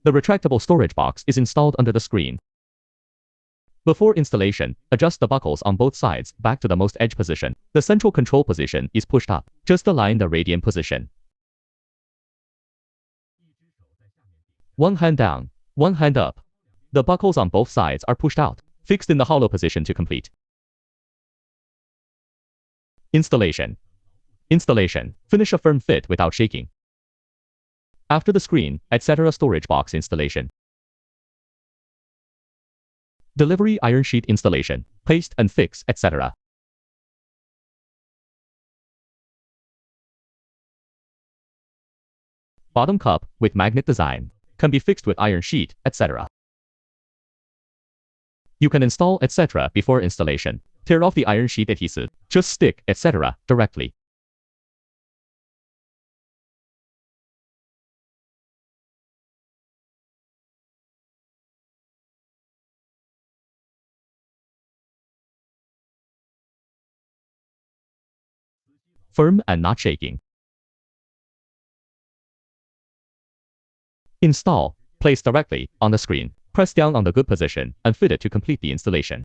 The retractable storage box is installed under the screen. Before installation, adjust the buckles on both sides back to the most edge position. The central control position is pushed up. Just align the radian position. One hand down, one hand up. The buckles on both sides are pushed out, fixed in the hollow position to complete. Installation. Installation. Finish a firm fit without shaking. After the screen, etc. storage box installation. Delivery iron sheet installation, paste and fix, etc. Bottom cup with magnet design can be fixed with iron sheet, etc. You can install etc. before installation. Tear off the iron sheet adhesive, just stick etc. directly. Firm and not shaking. Install. Place directly on the screen. Press down on the good position and fit it to complete the installation.